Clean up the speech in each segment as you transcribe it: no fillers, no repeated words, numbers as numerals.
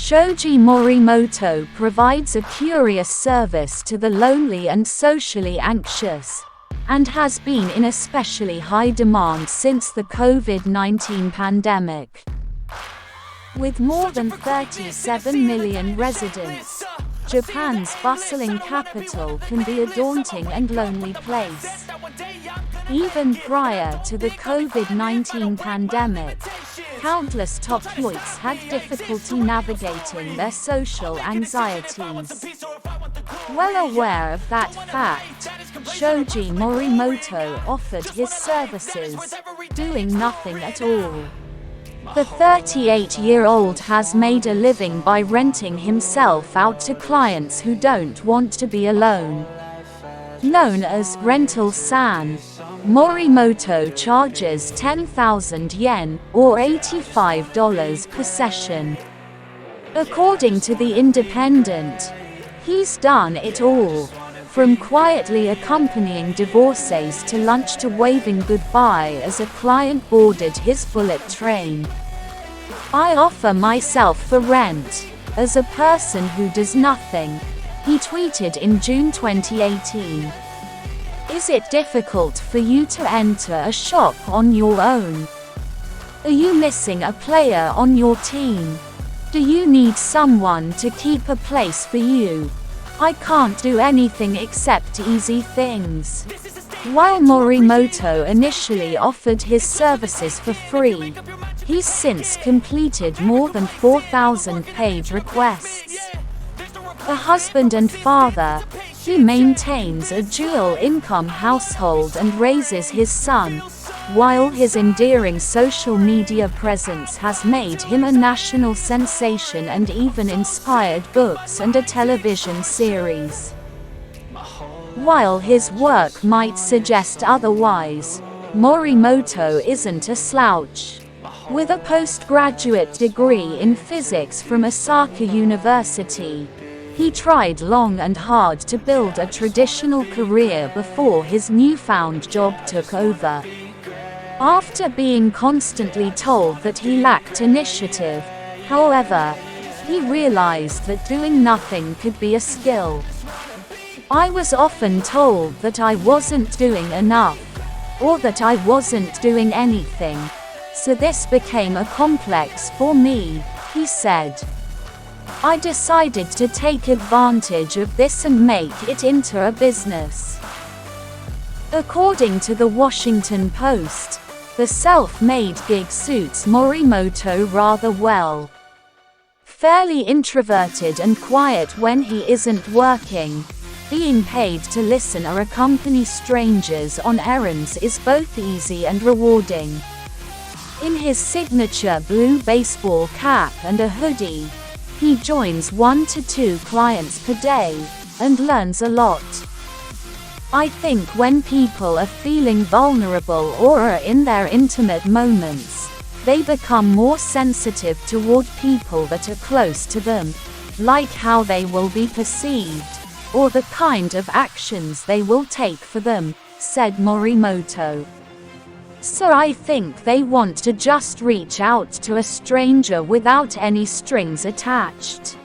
Shoji Morimoto provides a curious service to the lonely and socially anxious, and has been in especially high demand since the COVID-19 pandemic. With more than 37 million residents, Japan's bustling capital can be a daunting and lonely place. Even prior to the COVID-19 pandemic, countless Tokyoites had difficulty navigating their social anxieties. Well aware of that fact, Shoji Morimoto offered his services, doing nothing at all. The 38-year-old has made a living by renting himself out to clients who don't want to be alone. Known as Rental-san, Morimoto charges 10,000 yen, or $85 per session. According to The Independent, he's done it all, from quietly accompanying divorcees to lunch to waving goodbye as a client boarded his bullet train. "I offer myself for rent, as a person who does nothing," he tweeted in June 2018. Is it difficult for you to enter a shop on your own? Are you missing a player on your team? Do you need someone to keep a place for you? I can't do anything except easy things. While Morimoto initially offered his services for free, he's since completed more than 4,000 paid requests. A husband and father, he maintains a dual-income household and raises his son, while his endearing social media presence has made him a national sensation and even inspired books and a television series. While his work might suggest otherwise, Morimoto isn't a slouch. With a postgraduate degree in physics from Osaka University, he tried long and hard to build a traditional career before his newfound job took over. After being constantly told that he lacked initiative, however, he realized that doing nothing could be a skill. "I was often told that I wasn't doing enough, or that I wasn't doing anything, so this became a complex for me," he said. "I decided to take advantage of this and make it into a business." According to the Washington Post, the self-made gig suits Morimoto rather well. Fairly introverted and quiet when he isn't working, being paid to listen or accompany strangers on errands is both easy and rewarding. In his signature blue baseball cap and a hoodie, he joins 1 to 2 clients per day, and learns a lot. "I think when people are feeling vulnerable or are in their intimate moments, they become more sensitive toward people that are close to them, like how they will be perceived, or the kind of actions they will take for them," said Morimoto. "So I think they want to just reach out to a stranger without any strings attached."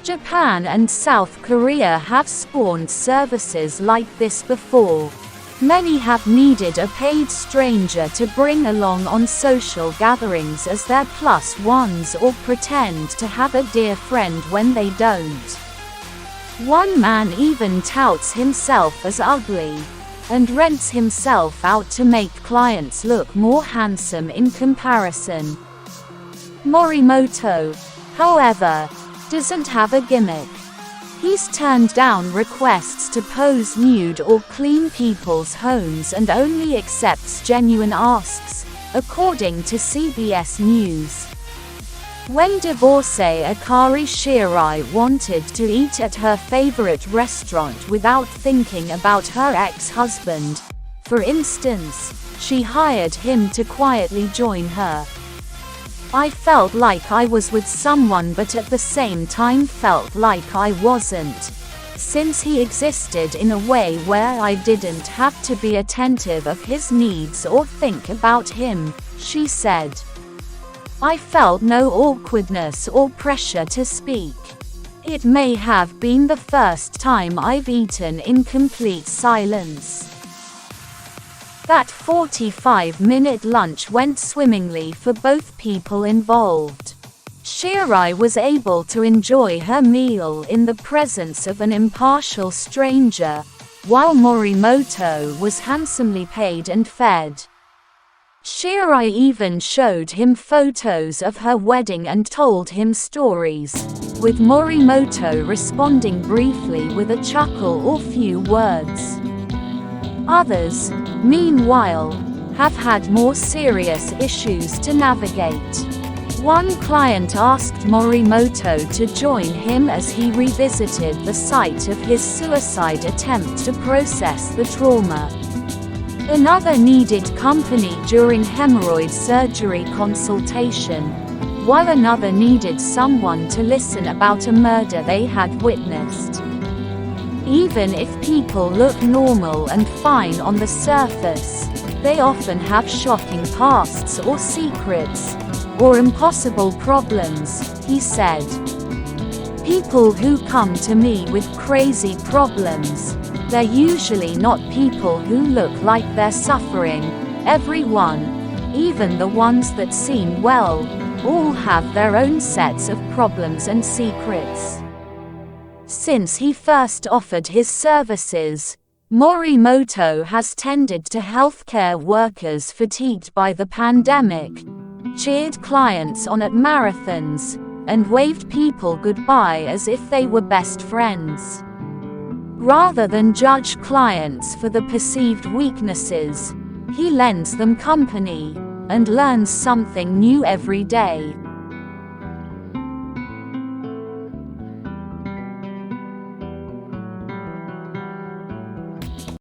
Japan and South Korea have spawned services like this before. Many have needed a paid stranger to bring along on social gatherings as their plus ones or pretend to have a dear friend when they don't. One man even touts himself as ugly, and rents himself out to make clients look more handsome in comparison. Morimoto, however, doesn't have a gimmick. He's turned down requests to pose nude or clean people's homes and only accepts genuine asks, according to CBS News. When divorcee Akari Shirai wanted to eat at her favorite restaurant without thinking about her ex-husband, for instance, she hired him to quietly join her. "I felt like I was with someone but at the same time felt like I wasn't, since he existed in a way where I didn't have to be attentive of his needs or think about him," she said. I felt no awkwardness or pressure to speak. It may have been the first time I've eaten in complete silence. That 45-minute lunch went swimmingly for both people involved. Shirai was able to enjoy her meal in the presence of an impartial stranger, while Morimoto was handsomely paid and fed. Shirai even showed him photos of her wedding and told him stories, with Morimoto responding briefly with a chuckle or few words. Others, meanwhile, have had more serious issues to navigate. One client asked Morimoto to join him as he revisited the site of his suicide attempt to process the trauma. Another needed company during hemorrhoid surgery consultation, while another needed someone to listen about a murder they had witnessed. Even if people look normal and fine on the surface, they often have shocking pasts or secrets, or impossible problems, he said. People who come to me with crazy problems, they're usually not people who look like they're suffering. Everyone, even the ones that seem well, all have their own sets of problems and secrets. Since he first offered his services, Morimoto has tended to healthcare workers fatigued by the pandemic, cheered clients on at marathons, and waved people goodbye as if they were best friends. Rather than judge clients for the perceived weaknesses, he lends them company, and learns something new every day.